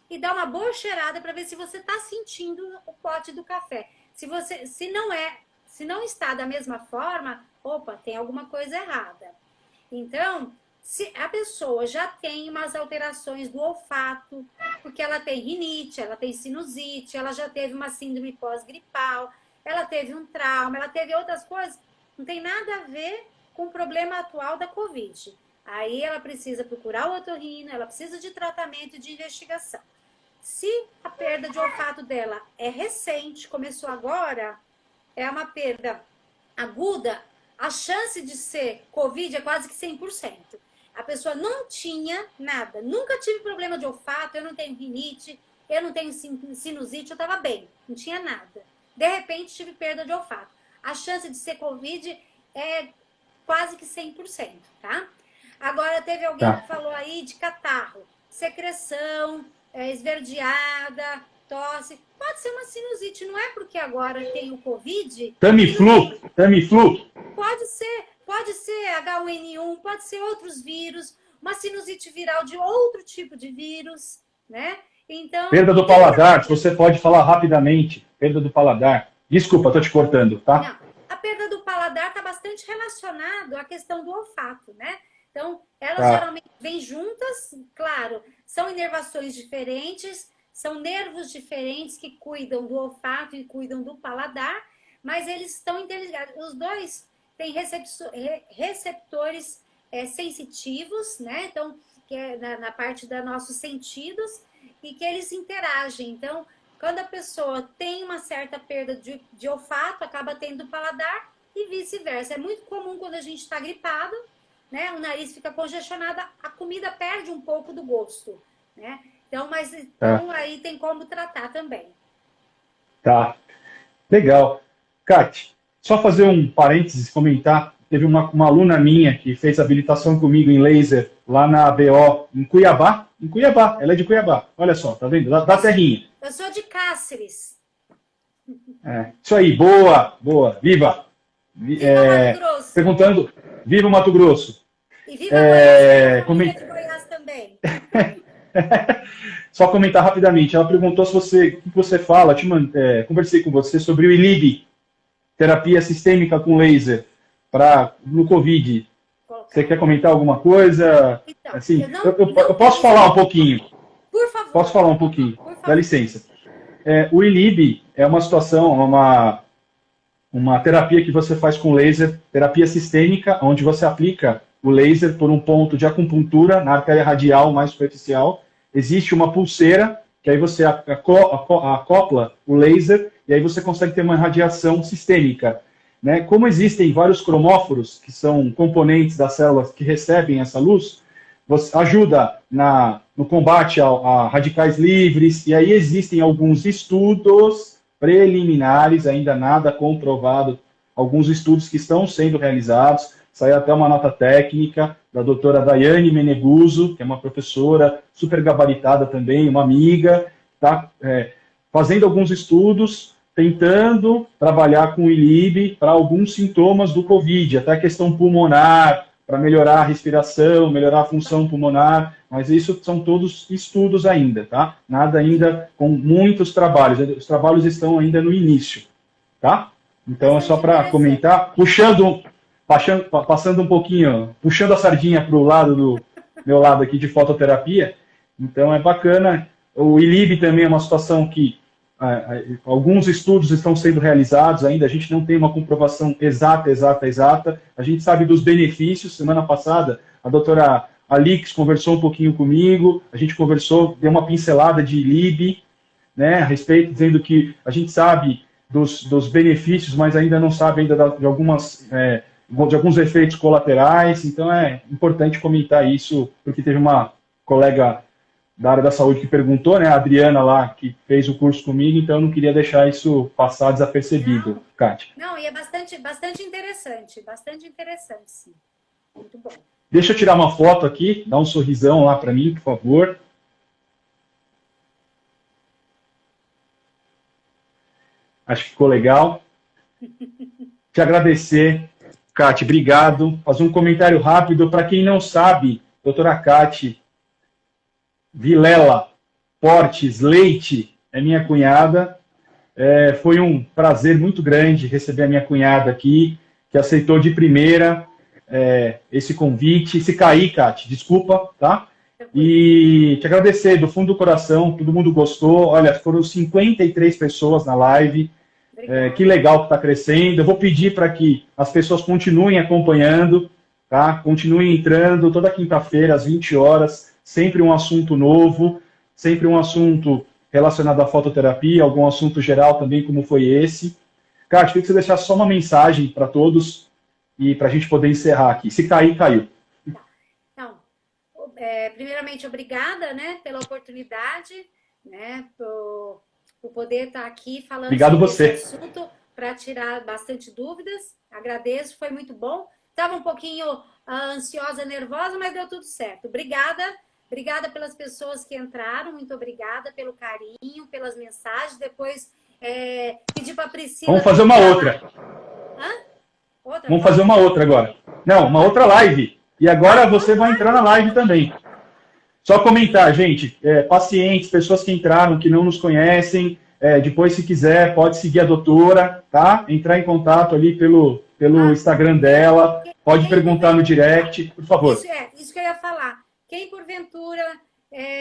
e dá uma boa cheirada para ver se você tá sentindo o pote do café. Se não está da mesma forma, opa, tem alguma coisa errada. Então, se a pessoa já tem umas alterações do olfato, porque ela tem rinite, ela tem sinusite, ela já teve uma síndrome pós-gripal, ela teve um trauma, ela teve outras coisas, não tem nada a ver com o problema atual da Covid. Aí ela precisa procurar o otorrino, ela precisa de tratamento e de investigação. Se a perda de olfato dela é recente, começou agora, é uma perda aguda, a chance de ser Covid é quase que 100%. A pessoa não tinha nada, nunca tive problema de olfato, eu não tenho rinite, eu não tenho sinusite, eu estava bem, não tinha nada. De repente, tive perda de olfato. A chance de ser Covid é quase que 100%, tá? Agora, teve alguém que falou aí de catarro, secreção, esverdeada, tosse. Pode ser uma sinusite, não é porque agora tem o Covid... Tamiflu. Pode ser H1N1, pode ser outros vírus, uma sinusite viral de outro tipo de vírus, né? Então, perda do paladar, se você pode falar rapidamente. Perda do paladar. Desculpa, estou te cortando, tá? Não, a perda do paladar está bastante relacionado à questão do olfato, né? Então, elas geralmente vêm juntas, claro, são inervações diferentes, são nervos diferentes que cuidam do olfato e cuidam do paladar, mas eles estão interligados. Os dois têm receptores sensitivos, né? Então, que é na parte dos nossos sentidos, e que eles interagem. Então, quando a pessoa tem uma certa perda de olfato, acaba tendo paladar e vice-versa. É muito comum quando a gente está gripado, né? O nariz fica congestionado, a comida perde um pouco do gosto, né? Então, então aí tem como tratar também. Tá. Legal. Kati, só fazer um parênteses, comentar. Teve uma aluna minha que fez habilitação comigo em laser lá na ABO, em Cuiabá. Em Cuiabá, ela é de Cuiabá. Olha só, tá vendo? Da terrinha. Eu sou de Cáceres. Isso aí, boa, boa, viva! Viva Mato Grosso! Perguntando, viva o Mato Grosso! E viva Goiás, a família de Goiás também. Só comentar rapidamente, ela perguntou se você, o que você fala, conversei com você sobre o ILIB, terapia sistêmica com laser, no Covid. Você quer comentar alguma coisa? Então, assim, eu posso falar um pouquinho. Por favor. Posso falar um pouquinho? Dá licença. O ILIB é uma situação, uma terapia que você faz com laser, terapia sistêmica, onde você aplica o laser por um ponto de acupuntura na artéria radial mais superficial. Existe uma pulseira, que aí você acopla o laser, e aí você consegue ter uma radiação sistêmica. Né? Como existem vários cromóforos, que são componentes das células que recebem essa luz, você ajuda no combate a radicais livres, e aí existem alguns estudos preliminares, ainda nada comprovado, alguns estudos que estão sendo realizados, saiu até uma nota técnica da doutora Daiane Meneguzzo, que é uma professora super gabaritada também, uma amiga, está fazendo alguns estudos, tentando trabalhar com o ILIB para alguns sintomas do Covid, até a questão pulmonar, para melhorar a respiração, melhorar a função pulmonar, mas isso são todos estudos ainda, tá? Nada ainda com muitos trabalhos, os trabalhos estão ainda no início, tá? Então é só para comentar, passando um pouquinho, puxando a sardinha para o lado do meu lado aqui de fototerapia, então é bacana. O ILIB também é uma situação que alguns estudos estão sendo realizados ainda, a gente não tem uma comprovação exata, a gente sabe dos benefícios. Semana passada, a doutora Alix conversou um pouquinho comigo, a gente conversou, deu uma pincelada de ILIB, né, a respeito, dizendo que a gente sabe dos benefícios, mas ainda não sabe ainda de alguns efeitos colaterais, então é importante comentar isso, porque teve uma colega da área da saúde que perguntou, né, a Adriana lá, que fez o curso comigo, então eu não queria deixar isso passar desapercebido, Kátia. Não, e é bastante interessante, sim. Muito bom. Deixa eu tirar uma foto aqui, dá um sorrisão lá para mim, por favor. Acho que ficou legal. Te agradecer, Kátia, obrigado. Fazer um comentário rápido, para quem não sabe, doutora Kátia Vilela Portes Leite é minha cunhada. Foi um prazer muito grande receber a minha cunhada aqui, que aceitou de primeira esse convite. Se cair, Kátia, desculpa, tá? E te agradecer do fundo do coração, todo mundo gostou. Olha, foram 53 pessoas na live. Que legal que está crescendo. Eu vou pedir para que as pessoas continuem acompanhando, tá? Continuem entrando toda quinta-feira, às 20 horas. Sempre um assunto novo, sempre um assunto relacionado à fototerapia, algum assunto geral também, como foi esse. Kátia, queria que você deixasse só uma mensagem para todos e para a gente poder encerrar aqui. Se cair, caiu. Então, primeiramente, obrigada, né, pela oportunidade, né, por poder estar aqui falando Obrigado sobre você. esse assunto para tirar bastante dúvidas. Agradeço, foi muito bom. Estava um pouquinho ansiosa, nervosa, mas deu tudo certo. Obrigada pelas pessoas que entraram, muito obrigada pelo carinho, pelas mensagens. Depois pedi para a Priscila... Vamos fazer uma outra. Outra. Vamos fazer uma outra agora. Não, uma outra live. E agora você vai entrar na live também. Só comentar, gente, pacientes, pessoas que entraram, que não nos conhecem, depois, se quiser, pode seguir a doutora, tá? Entrar em contato ali pelo Instagram dela, pode perguntar no direct, por favor. Isso que eu ia falar. Quem, porventura,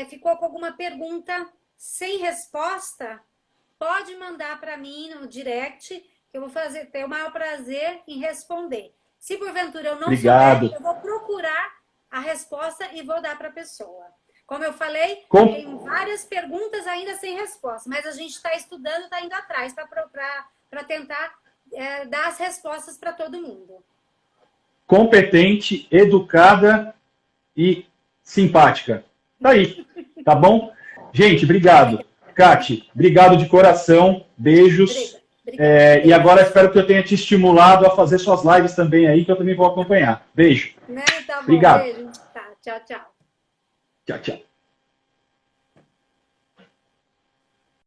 ficou com alguma pergunta sem resposta, pode mandar para mim no direct, que eu vou ter o maior prazer em responder. Se, porventura, eu não souber, eu vou procurar a resposta e vou dar para a pessoa. Como eu falei, tem várias perguntas ainda sem resposta, mas a gente está estudando, está indo atrás para tentar dar as respostas para todo mundo. Competente, educada e simpática. Tá aí, tá bom? Gente, obrigado. Kátia, obrigado de coração, beijos. E agora espero que eu tenha te estimulado a fazer suas lives também aí, que eu também vou acompanhar. Beijo. Tá bom, obrigado. Beijo. Tá, tchau, tchau. Tchau, tchau.